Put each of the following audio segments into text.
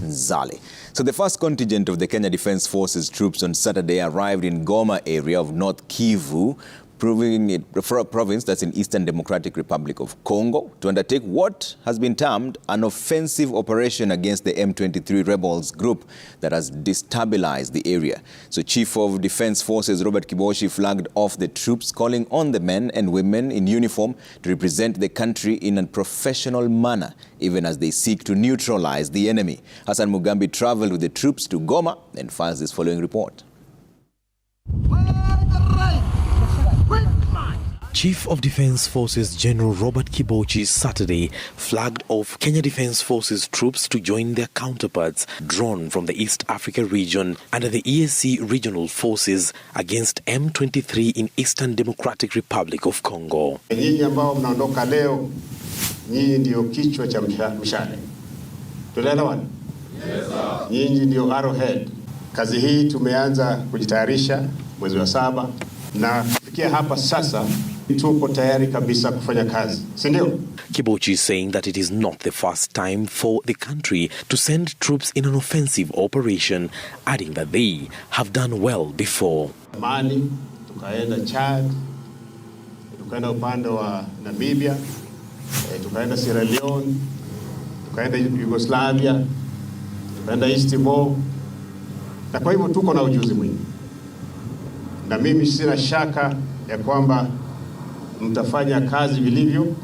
Nzale. So the first contingent of the Kenya Defence Forces troops on Saturday arrived in Goma area of North Kivu, province that's in Eastern Democratic Republic of Congo, to undertake what has been termed an offensive operation against the M23 rebels group that has destabilized the area. So Chief of Defence Forces Robert Kibochi flagged off the troops, calling on the men and women in uniform to represent the country in a professional manner, even as they seek to neutralize the enemy. Hassan Mugambi traveled with the troops to Goma and files this following report. Chief of Defence Forces General Robert Kibochi Saturday flagged off Kenya Defence Forces troops to join their counterparts drawn from the East Africa region under the EAC regional forces against M23 in Eastern Democratic Republic of Congo. Nyinyi ambao mnaondoka leo, nyinyi ndio kichwa cha mshale. Tunaelewana? Yes sir. Nyinyi ndio arrowhead. Kazi hii tumeanza kujitayarisha mwezi wa 7 na kufikia hapa sasa tuko tayari kabisa kufanya kazi, si ndio? Kibochi is saying that it is not the first time for the country to send troops in an offensive operation, adding that they have done well before. Mali, tukaenda Chad, tukaenda upande wa Namibia, tukaenda Sierra Leone, tukaenda Yugoslavia, tukaenda East Timor. Na kwa hivyo tuko na ujuzi mwingi. Na mimi sina shaka ya kwamba mtafanya kazi vilivyo.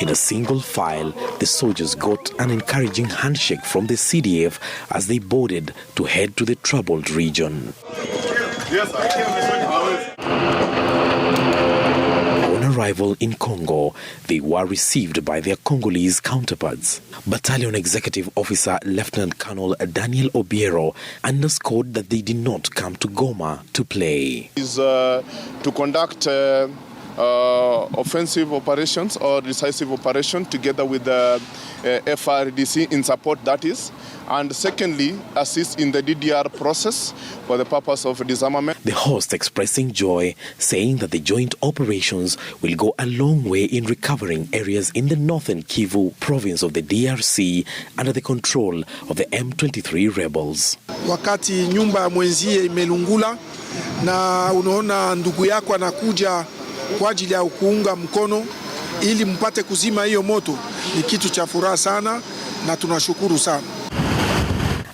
In a single file, the soldiers got an encouraging handshake from the CDF as they boarded to head to the troubled region. On arrival in Congo, they were received by their Congolese counterparts. Battalion Executive Officer Lieutenant Colonel Daniel Obiero underscored that they did not come to Goma to play. Is to conduct offensive operations or decisive operation together with the FRDC in support, that is, and secondly, assist in the DDR process for the purpose of disarmament. The host expressing joy, saying that the joint operations will go a long way in recovering areas in the Northern Kivu province of the DRC under the control of the M23 rebels. Wakati nyumba ya mwenzie imelungula na unaona ndugu yako anakuja kwa ajili ya kuunga mkono ili mpate kuzima hiyo moto, ni kitu cha furaha sana na tunashukuru sana.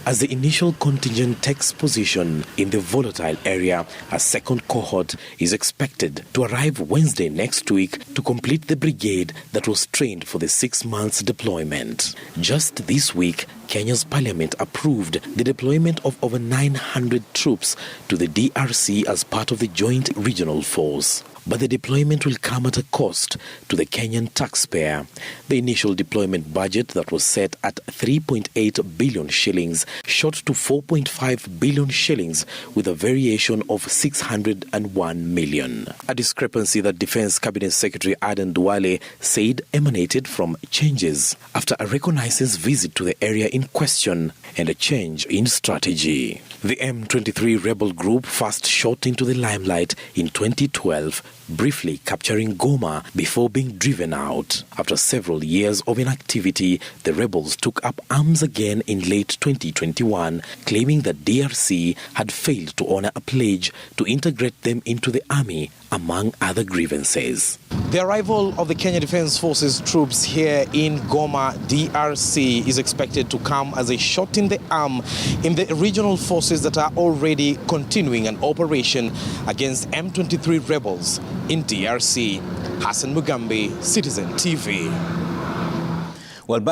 As the initial contingent takes position in the volatile area, a second cohort is expected to arrive Wednesday next week to complete the brigade that was trained for the 6 months deployment. Just this week, Kenya's parliament approved the deployment of over 900 troops to the DRC as part of the joint regional force. But the deployment will come at a cost to the Kenyan taxpayer. The initial deployment budget that was set at 3.8 billion shillings shot to 4.5 billion shillings with a variation of 601 million. A discrepancy that Defense Cabinet Secretary Aden Duale said emanated from changes after a reconnaissance visit to the area in question and a change in strategy. The M23 rebel group first shot into the limelight in 2012, briefly capturing Goma before being driven out. After several years of inactivity, the rebels took up arms again in late 2021, claiming that DRC had failed to honor a pledge to integrate them into the army, among other grievances. The arrival of the Kenya Defence Forces troops here in Goma, DRC, is expected to come as a shot in the arm in the regional forces that are already continuing an operation against M23 rebels in DRC. Hassan Mugambi, Citizen TV. Well, back